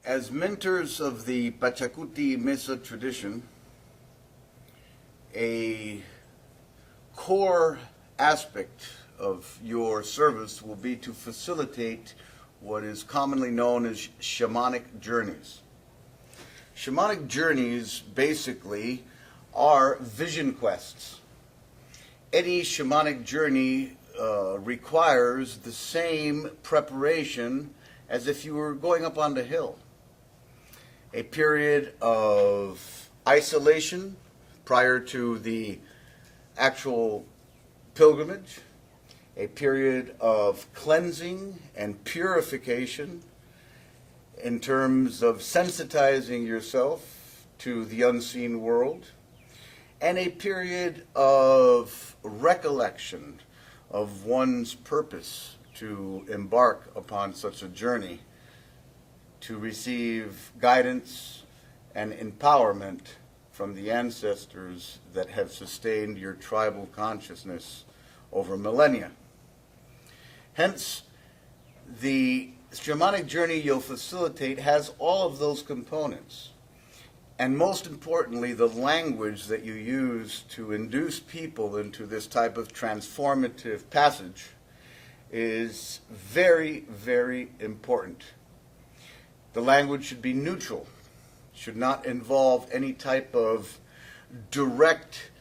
As mentors of the Pachacuti Mesa tradition, a core aspect of your service will be to facilitate what is commonly known as shamanic journeys. Shamanic journeys basically are vision quests. Any shamanic journey requires the same preparation as if you were going up on the hill. A period of isolation prior to the actual pilgrimage, a period of cleansing and purification in terms of sensitizing yourself to the unseen world, and a period of recollection of one's purpose to embark upon such a journey, to receive guidance and empowerment from the ancestors that have sustained your tribal consciousness over millennia. Hence, the shamanic journey you'll facilitate has all of those components. And most importantly, the language that you use to induce people into this type of transformative passage is very, very important. The language should be neutral, should not involve any type of direct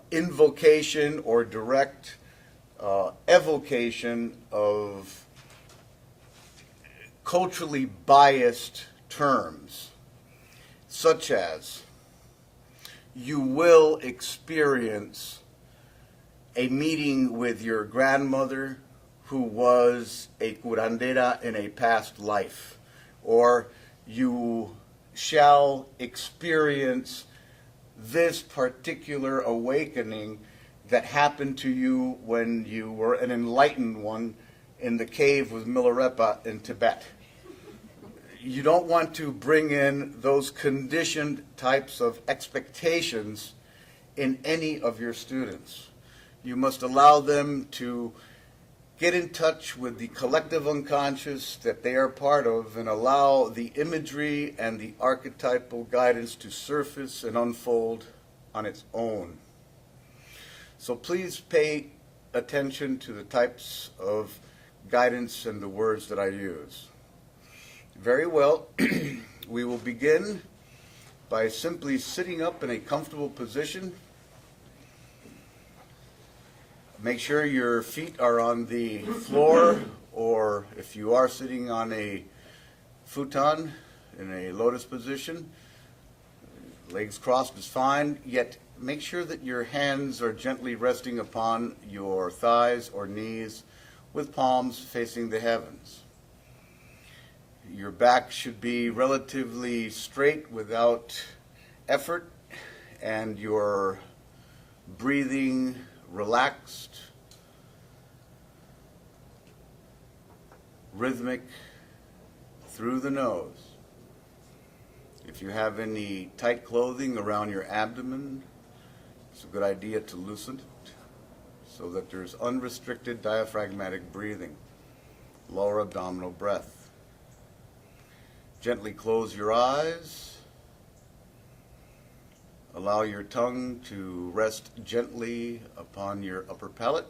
invocation or direct evocation of culturally biased terms, such as, you will experience a meeting with your grandmother who was a curandera in a past life, or you shall experience this particular awakening that happened to you when you were an enlightened one in the cave with Milarepa in Tibet. You don't want to bring in those conditioned types of expectations in any of your students. You must allow them to get in touch with the collective unconscious that they are part of and allow the imagery and the archetypal guidance to surface and unfold on its own. So please pay attention to the types of guidance and the words that I use. Very well, we will begin by simply sitting up in a comfortable position. Make sure your feet are on the floor, or if you are sitting on a futon in a lotus position, legs crossed is fine, yet make sure that your hands are gently resting upon your thighs or knees with palms facing the heavens. Your back should be relatively straight without effort, and your breathing relaxed, rhythmic through the nose. If you have any tight clothing around your abdomen, it's a good idea to loosen it so that there's unrestricted diaphragmatic breathing, lower abdominal breath. Gently close your eyes. Allow your tongue to rest gently upon your upper palate.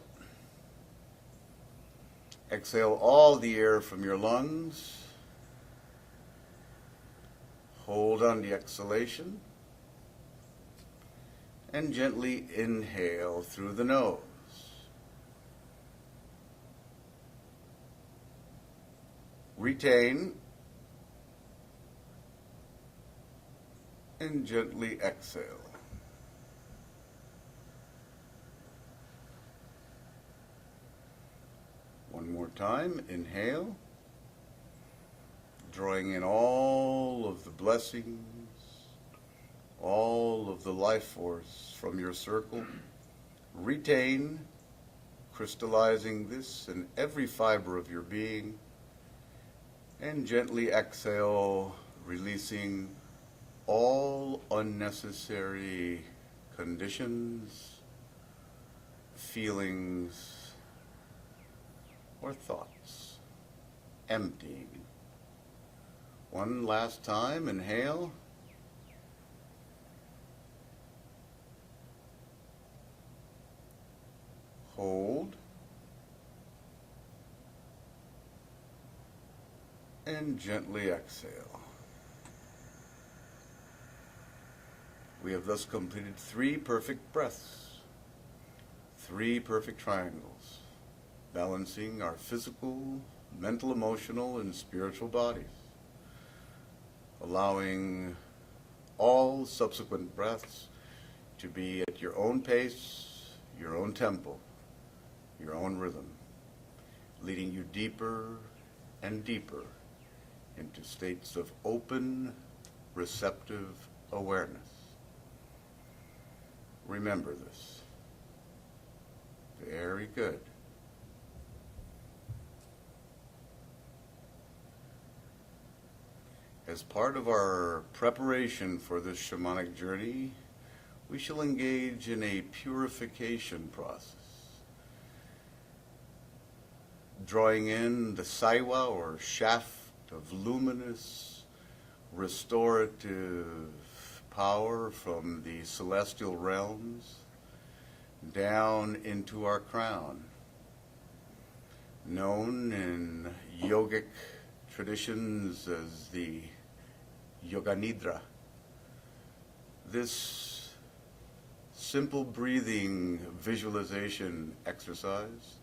Exhale all the air from your lungs. Hold on the exhalation. And gently inhale through the nose. Retain. And gently exhale. One more time, inhale, drawing in all of the blessings, all of the life force from your circle. Retain, crystallizing this in every fiber of your being, and gently exhale, releasing all unnecessary conditions, feelings, or thoughts, emptying One last time, inhale. Hold. And gently exhale. We have thus completed 3 perfect breaths, 3 perfect triangles, balancing our physical, mental, emotional, and spiritual bodies, allowing all subsequent breaths to be at your own pace, your own tempo, your own rhythm, leading you deeper and deeper into states of open, receptive awareness. Remember this. Very good. As part of our preparation for this shamanic journey, we shall engage in a purification process, drawing in the saiwa, or shaft of luminous, restorative power from the celestial realms down into our crown, known in yogic traditions as the Yoga Nidra. This simple breathing visualization exercise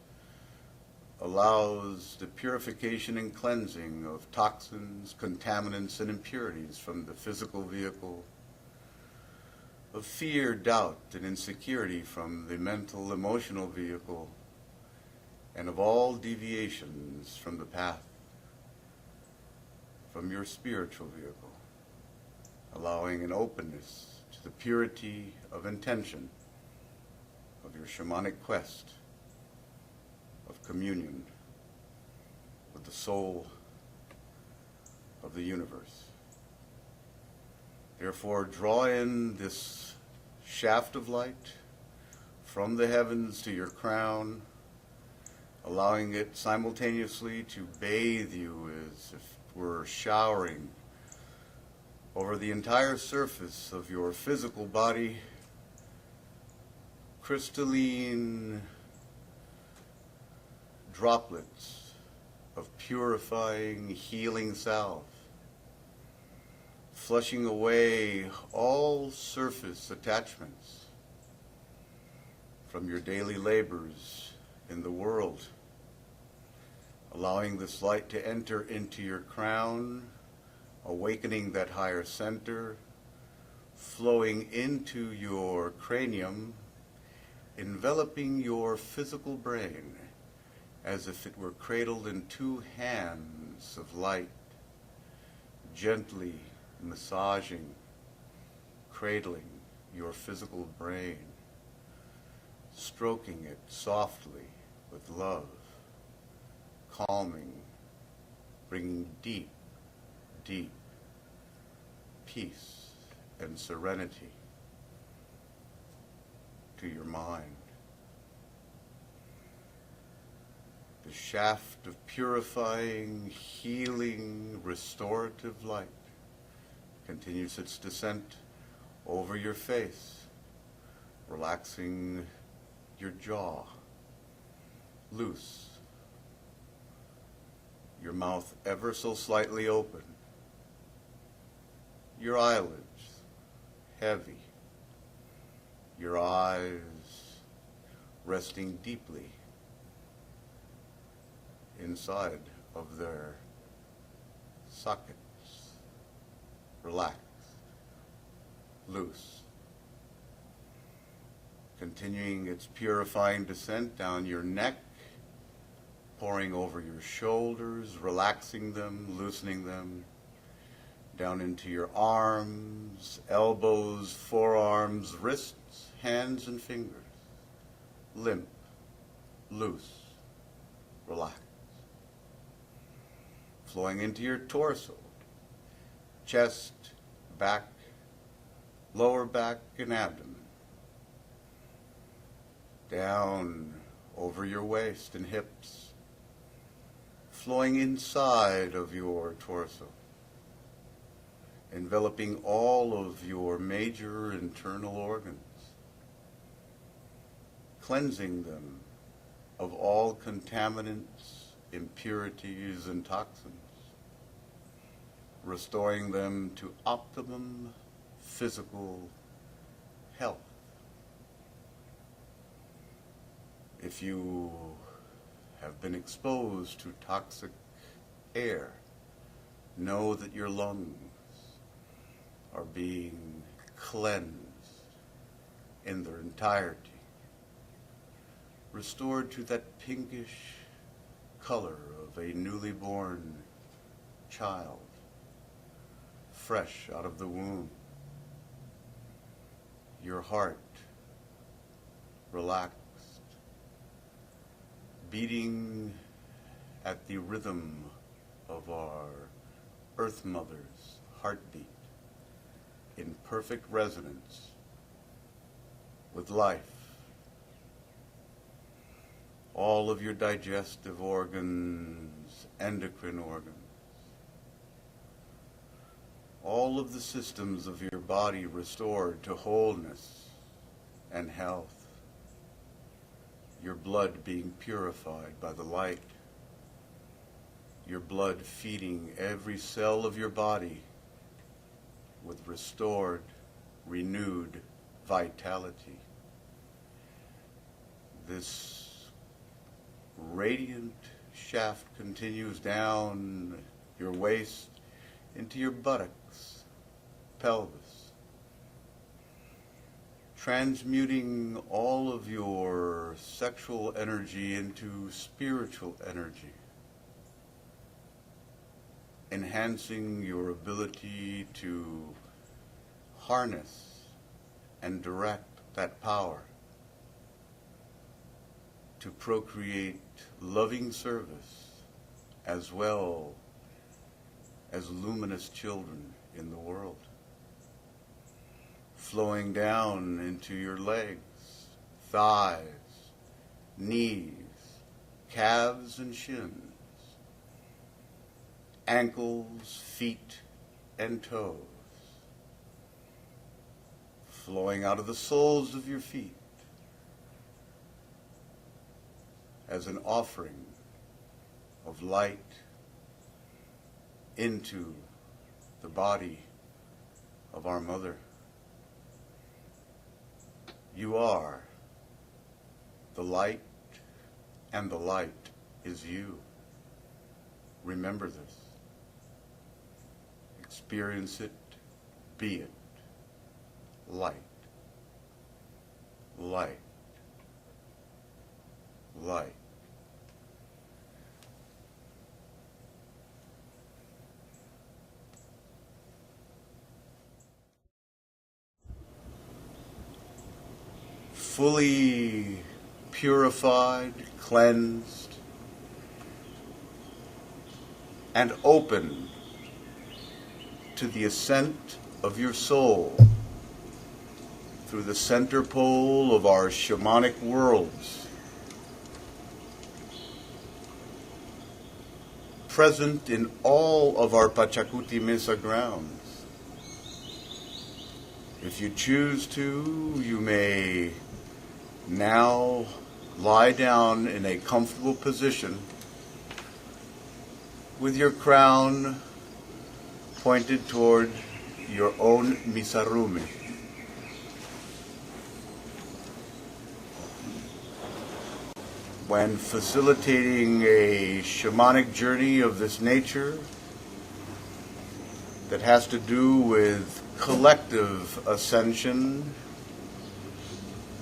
allows the purification and cleansing of toxins, contaminants, and impurities from the physical vehicle, of fear, doubt, and insecurity from the mental, emotional vehicle, and of all deviations from the path, from your spiritual vehicle, allowing an openness to the purity of intention of your shamanic quest of communion with the soul of the universe. Therefore, draw in this shaft of light from the heavens to your crown, allowing it simultaneously to bathe you as if it were showering over the entire surface of your physical body, crystalline droplets of purifying, healing salve, flushing away all surface attachments from your daily labors in the world, allowing this light to enter into your crown, awakening that higher center, flowing into your cranium, enveloping your physical brain as if it were cradled in 2 hands of light, gently massaging, cradling your physical brain, stroking it softly with love, calming, bringing deep, deep peace and serenity to your mind. The shaft of purifying, healing, restorative light continues its descent over your face, relaxing your jaw, loose, your mouth ever so slightly open, your eyelids heavy, your eyes resting deeply inside of their sockets, relaxed, loose. Continuing its purifying descent down your neck, pouring over your shoulders, relaxing them, loosening them, down into your arms, elbows, forearms, wrists, hands, and fingers. Limp, loose, relaxed. Flowing into your torso, chest, back, lower back, and abdomen. Down over your waist and hips, flowing inside of your torso, enveloping all of your major internal organs, cleansing them of all contaminants, impurities, and toxins, restoring them to optimum physical health. If you have been exposed to toxic air, know that your lungs are being cleansed in their entirety, restored to that pinkish color of a newly born child, fresh out of the womb. Your heart relaxed, beating at the rhythm of our Earth Mother's heartbeat, in perfect resonance with life. All of your digestive organs, endocrine organs, all of the systems of your body restored to wholeness and health. Your blood being purified by the light. Your blood feeding every cell of your body with restored, renewed vitality. This radiant shaft continues down your waist into your buttocks, pelvis, transmuting all of your sexual energy into spiritual energy, enhancing your ability to harness and direct that power to procreate loving service as well as luminous children in the world, flowing down into your legs, thighs, knees, calves and shins, ankles, feet, and toes, flowing out of the soles of your feet as an offering of light into the body of our Mother. You are the light, and the light is you. Remember this. Experience it, be it. Light, light, light. Fully purified, cleansed, and open to the ascent of your soul through the center pole of our shamanic worlds, present in all of our Pachacuti Mesa grounds. If you choose to, you may now lie down in a comfortable position with your crown pointed toward your own misarumi. When facilitating a shamanic journey of this nature that has to do with collective ascension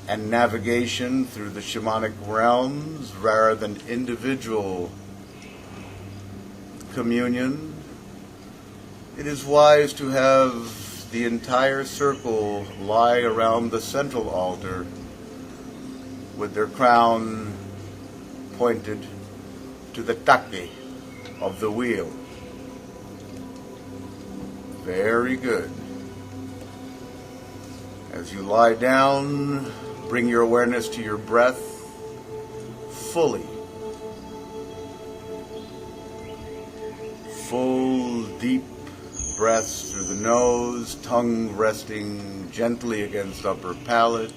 and navigation through the shamanic realms rather than individual communion, it is wise to have the entire circle lie around the central altar with their crown pointed to the take of the wheel. Very good. As you lie down, bring your awareness to your breath fully. Full, deep breaths through the nose, tongue resting gently against upper palate,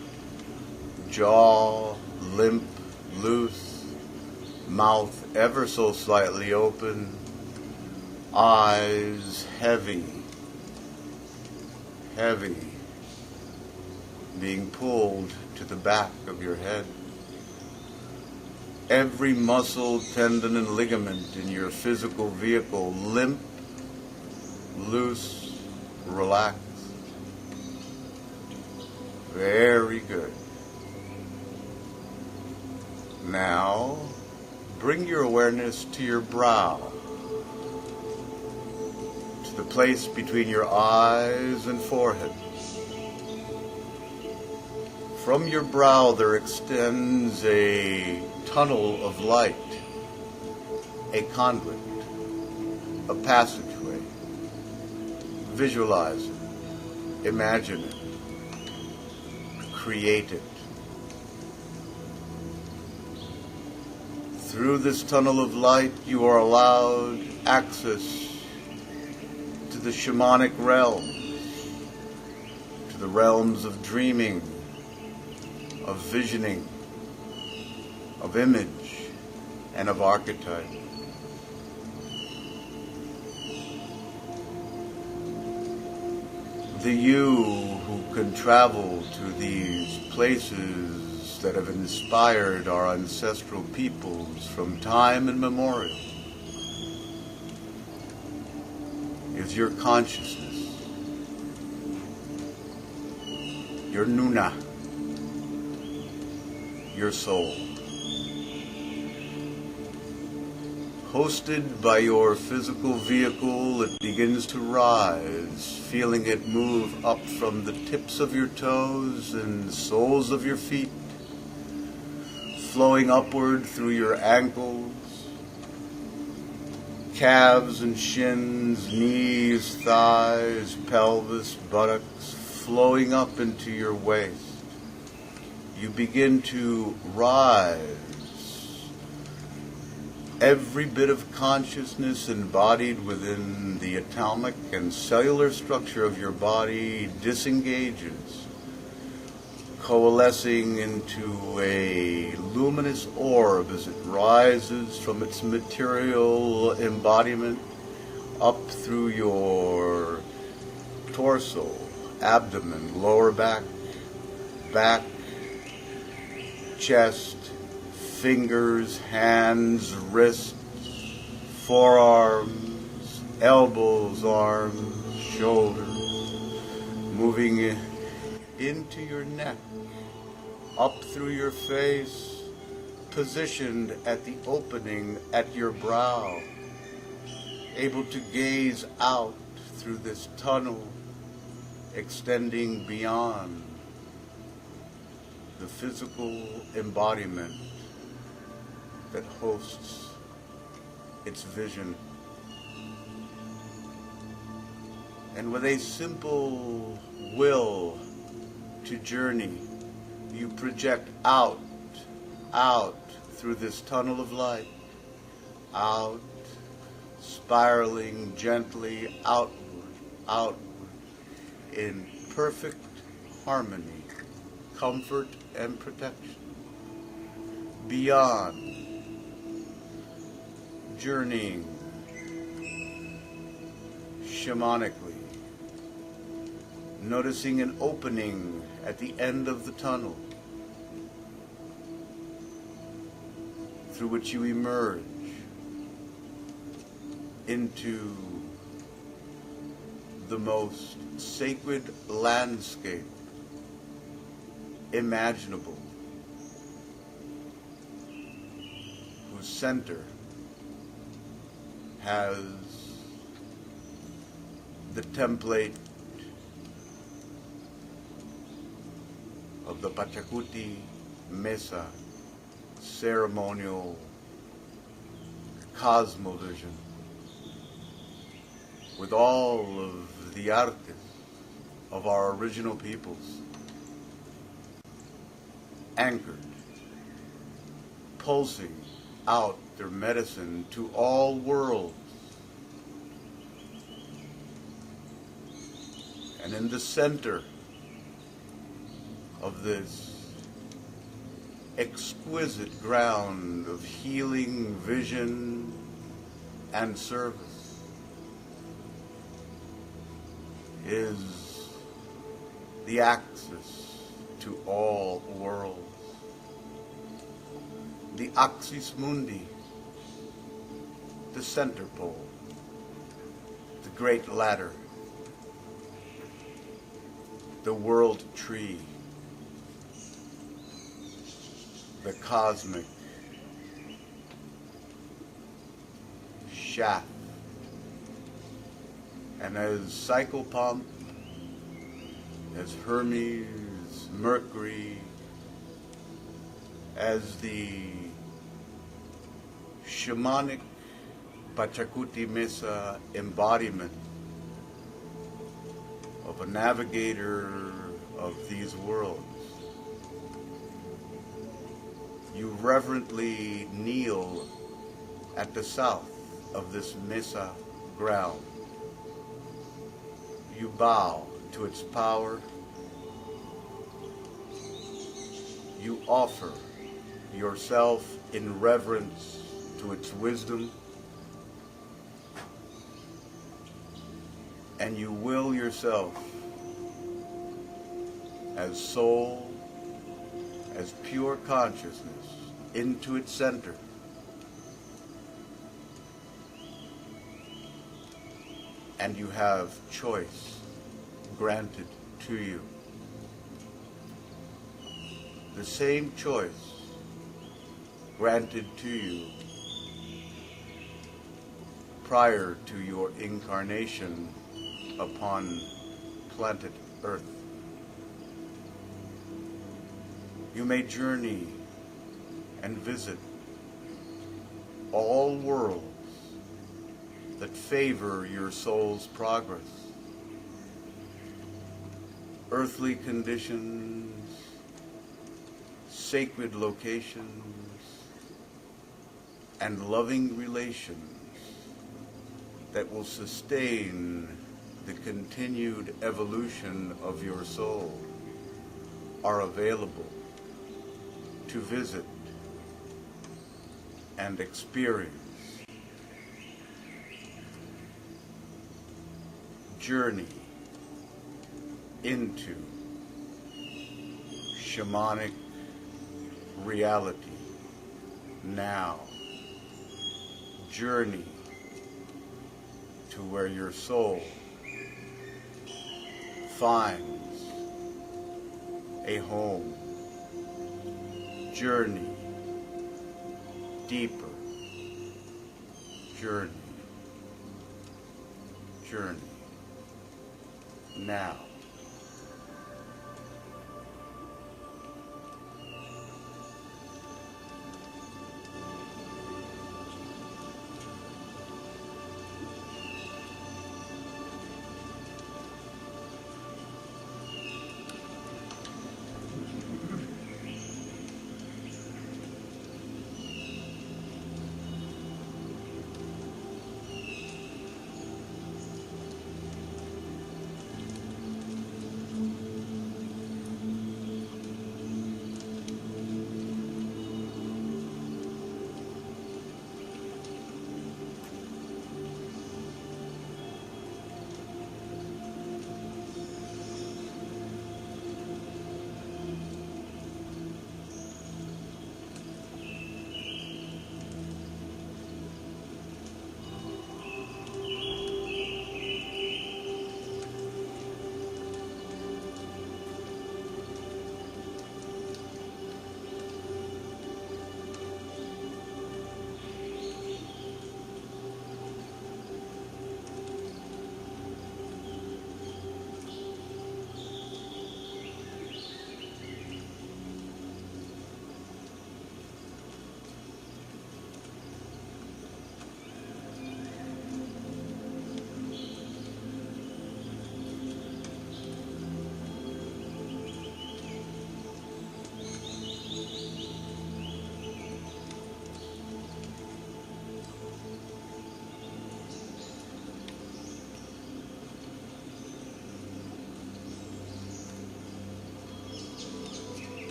jaw limp, loose, mouth ever so slightly open, eyes heavy, being pulled to the back of your head. Every muscle, tendon, and ligament in your physical vehicle limp, loose, relaxed. Very good. Now, bring your awareness to your brow, to the place between your eyes and forehead. From your brow there extends a tunnel of light, a conduit, a passageway. Visualize it, imagine it, create it. Through this tunnel of light, you are allowed access to the shamanic realms, to the realms of dreaming, of visioning, of image, and of archetype. The you who can travel to these places that have inspired our ancestral peoples from time immemorial is your consciousness, your nuna, your soul. Hosted by your physical vehicle, it begins to rise, feeling it move up from the tips of your toes and soles of your feet, flowing upward through your ankles, calves and shins, knees, thighs, pelvis, buttocks, flowing up into your waist. You begin to rise. Every bit of consciousness embodied within the atomic and cellular structure of your body disengages, coalescing into a luminous orb as it rises from its material embodiment up through your torso, abdomen, lower back, chest, fingers, hands, wrists, forearms, elbows, arms, shoulders, moving into your neck, up through your face, positioned at the opening at your brow, able to gaze out through this tunnel, extending beyond the physical embodiment that hosts its vision. And with a simple will to journey, you project out through this tunnel of light, out, spiraling gently outward, in perfect harmony, comfort, and protection. Beyond, journeying shamanically, noticing an opening at the end of the tunnel through which you emerge into the most sacred landscape imaginable, whose center has the template of the Pachacuti Mesa ceremonial cosmovision, with all of the artes of our original peoples anchored, pulsing out their medicine to all worlds, And in the center of this exquisite ground of healing, vision, and service is the axis to all worlds. The axis mundi, the center pole, the great ladder, the world tree, the cosmic shaft. And as Psychopomp, as Hermes, Mercury, as the shamanic Pachacuti Mesa embodiment of a navigator of these worlds, you reverently kneel at the south of this mesa ground. You bow to its power. You offer yourself in reverence to its wisdom. And you will yourself as soul, as pure consciousness, into its center. And you have choice granted to you. The same choice granted to you prior to your incarnation upon planet Earth. You may journey and visit all worlds that favor your soul's progress. Earthly conditions, sacred locations, and loving relations that will sustain the continued evolution of your soul are available to visit and experience. Journey into shamanic reality now. Journey to where your soul finds a home. Journey deeper. Journey. Journey now.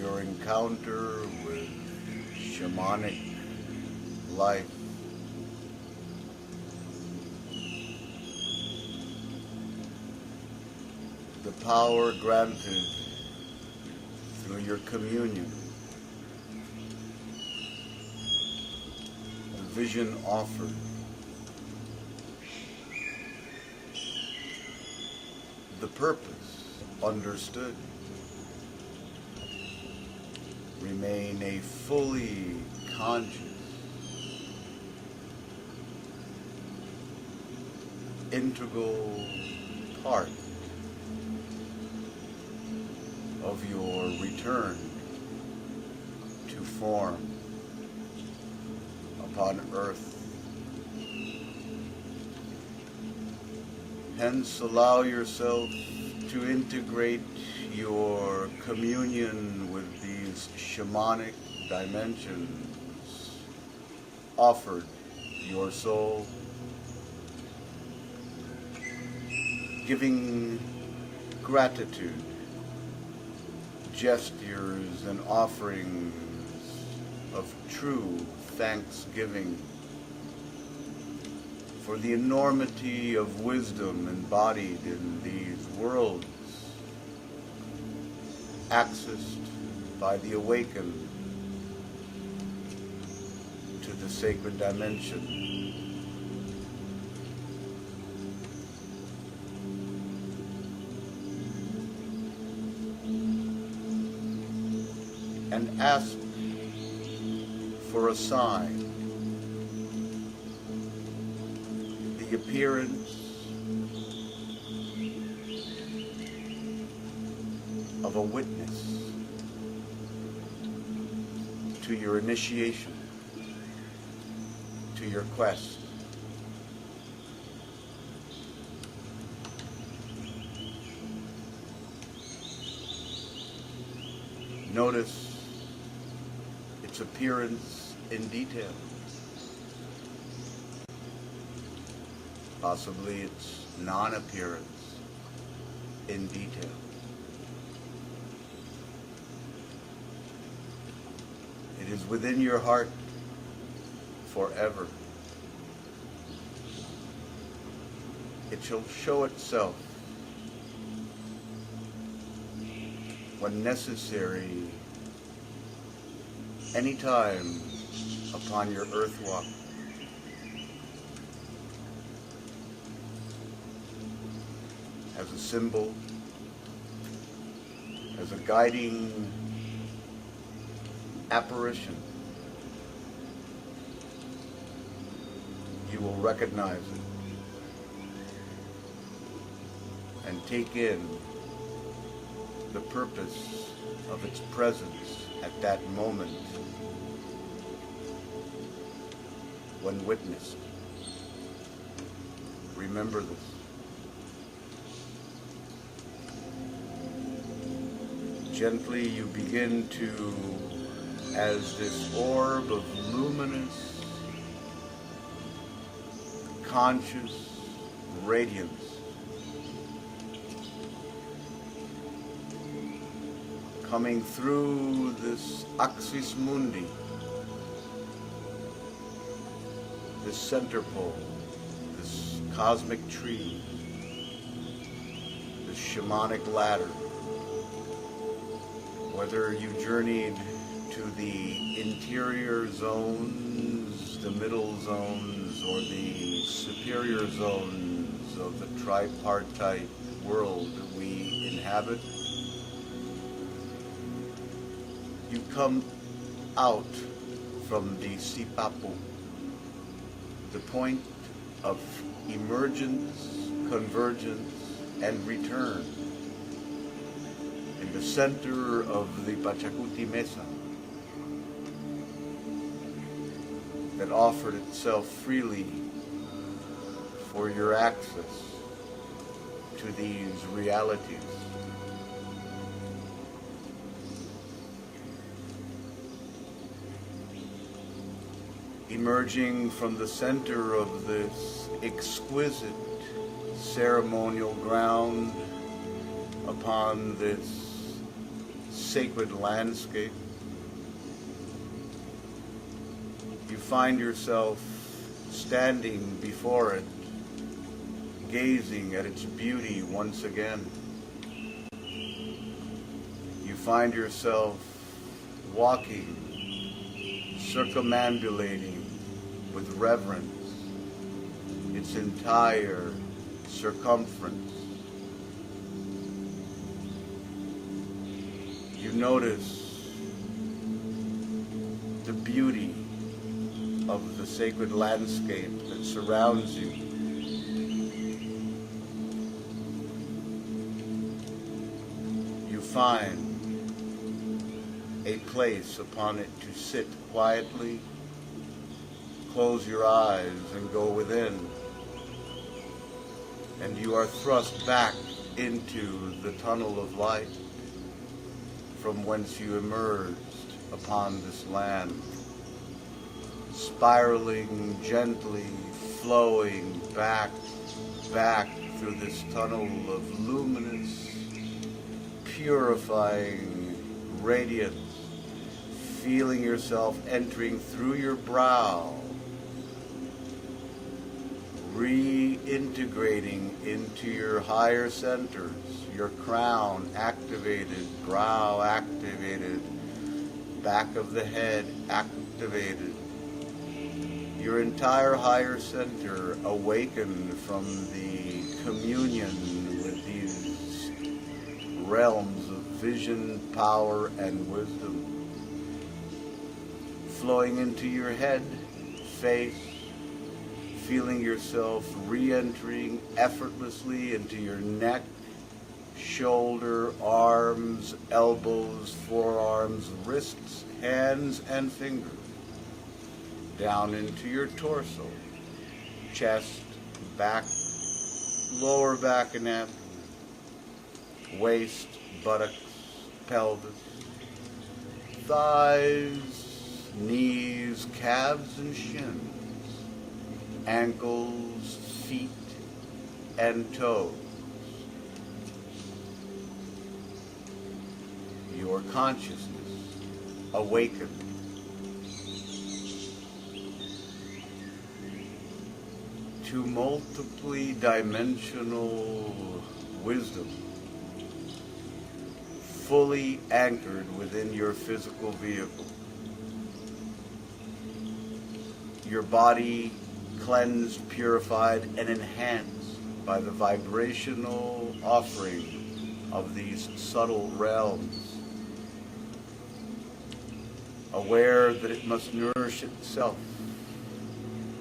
your encounter with shamanic life. The power granted through your communion. The vision offered. The purpose understood. Remain a fully conscious, integral part of your return to form upon earth. Hence, allow yourself to integrate your communion with these shamanic dimensions offered your soul, giving gratitude, gestures and offerings of true thanksgiving for the enormity of wisdom embodied in these worlds, accessed by the awakened to the sacred dimension. And ask for a sign, the appearance of a witness to your initiation, to your quest. Notice its appearance in detail. Possibly its non-appearance in detail. It is within your heart forever. It shall show itself when necessary, anytime upon your earth walk. As a symbol, as a guiding apparition, you will recognize it and take in the purpose of its presence at that moment when witnessed. Remember this. Gently you begin to, as this orb of luminous, conscious radiance, coming through this axis mundi, this center pole, this cosmic tree, this shamanic ladder. Whether you journeyed to the interior zones, the middle zones, or the superior zones of the tripartite world we inhabit, you come out from the sipapu, the point of emergence, convergence, and return, in the center of the Pachacuti Mesa that offered itself freely for your access to these realities. Emerging from the center of this exquisite ceremonial ground upon this sacred landscape. You find yourself standing before it, gazing at its beauty once again. You find yourself walking, circumambulating with reverence its entire circumference. You notice the beauty of the sacred landscape that surrounds you. You find a place upon it to sit quietly, close your eyes and go within, and you are thrust back into the tunnel of light from whence you emerged upon this land, spiraling gently, flowing back through this tunnel of luminous, purifying radiance, feeling yourself entering through your brow, reintegrating into your higher centers, your crown activated, brow activated, back of the head activated, your entire higher center awakened from the communion with these realms of vision, power, and wisdom, flowing into your head, face, feeling yourself re-entering effortlessly into your neck, shoulder, arms, elbows, forearms, wrists, hands, and fingers, down into your torso, chest, back, lower back and abdomen, waist, buttocks, pelvis, thighs, knees, calves, and shins, ankles, feet, and toes. Your consciousness awakened. To multiply dimensional wisdom, fully anchored within your physical vehicle. Your body cleansed, purified, and enhanced by the vibrational offering of these subtle realms. Aware that it must nourish itself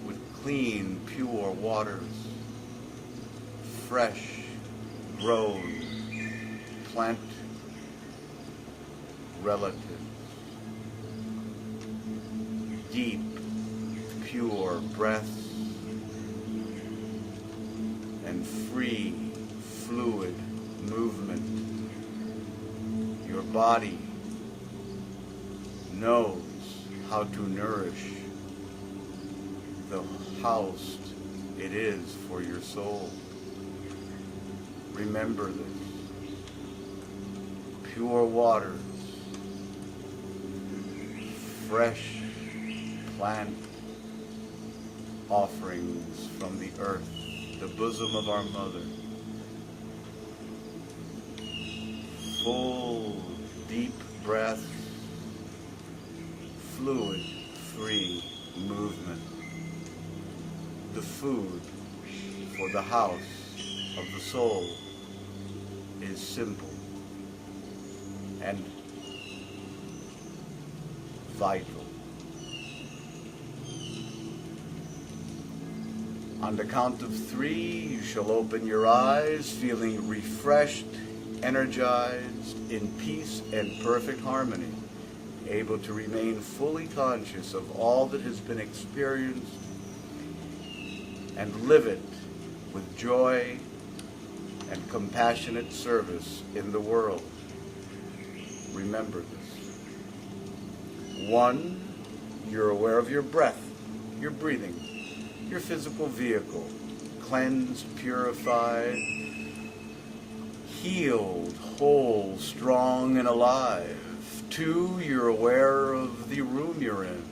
with clean, pure waters, fresh, grown, plant relatives, deep, pure breaths, and free, fluid movement. Your body knows how to nourish the house it is for your soul. Remember this. Pure waters, fresh plant offerings from the earth, the bosom of our mother. Full, deep breath, fluid, free movement. The food for the house of the soul is simple and vital. On the count of 3, you shall open your eyes, feeling refreshed, energized, in peace and perfect harmony, able to remain fully conscious of all that has been experienced and live it with joy and compassionate service in the world. Remember this. 1, you're aware of your breath, your breathing, your physical vehicle, cleansed, purified, healed, whole, strong, and alive. 2, you're aware of the room you're in,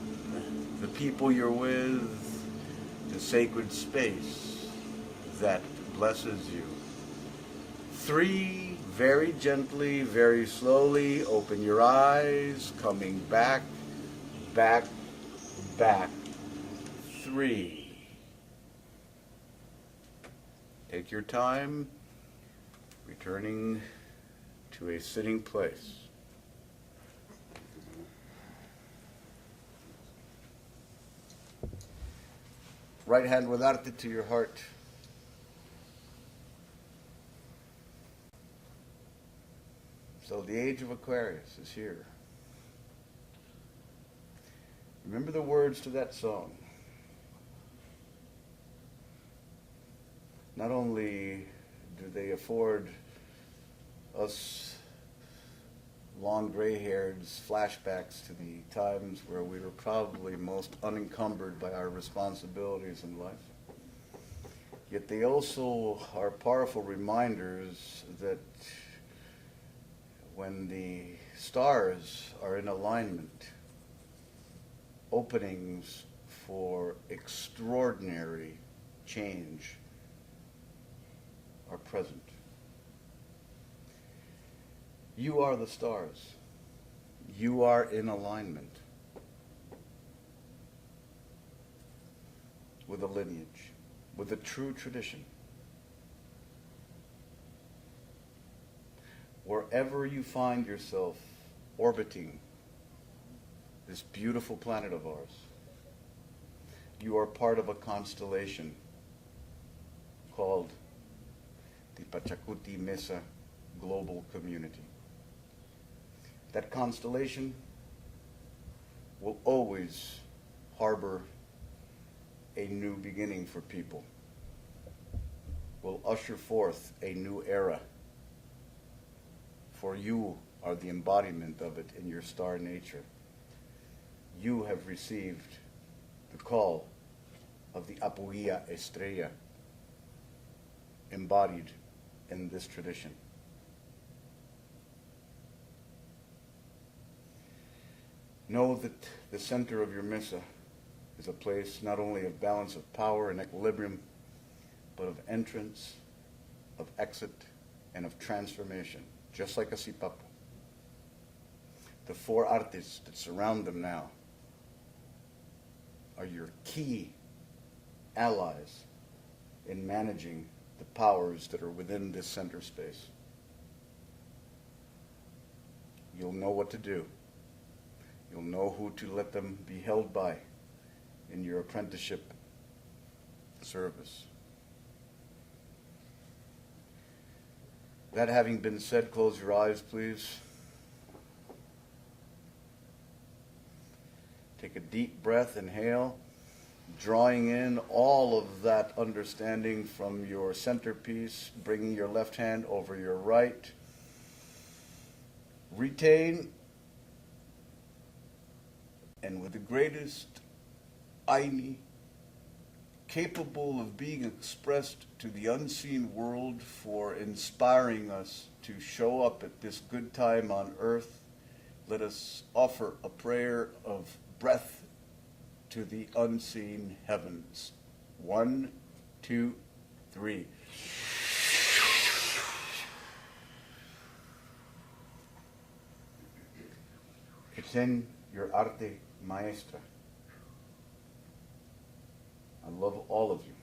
the people you're with, the sacred space that blesses you. 3, very gently, very slowly, open your eyes, coming back, back, back. 3. Take your time, returning to a sitting place. Right hand with arte to your heart. So the age of Aquarius is here. Remember the words to that song. Not only do they afford us long gray-hairs flashbacks to the times where we were probably most unencumbered by our responsibilities in life, yet they also are powerful reminders that when the stars are in alignment, openings for extraordinary change are present. You are the stars. You are in alignment with a lineage, with a true tradition. Wherever you find yourself orbiting this beautiful planet of ours, you are part of a constellation called the Pachacuti Mesa Global Community. That constellation will always harbor a new beginning for people, will usher forth a new era, for you are the embodiment of it in your star nature. You have received the call of the Apuia Estrella, embodied in this tradition. Know that the center of your Mesa is a place not only of balance of power and equilibrium, but of entrance, of exit, and of transformation, just like a sipapo. The 4 artes that surround them now are your key allies in managing the powers that are within this center space. You'll know what to do. You'll know who to let them be held by in your apprenticeship service. That having been said, close your eyes, please. Take a deep breath, inhale, drawing in all of that understanding from your centerpiece, bringing your left hand over your right. Retain, and with the greatest Aini, capable of being expressed to the unseen world for inspiring us to show up at this good time on earth, let us offer a prayer of breath to the unseen heavens. 1, 2, 3. Extend your arte maestra. I love all of you.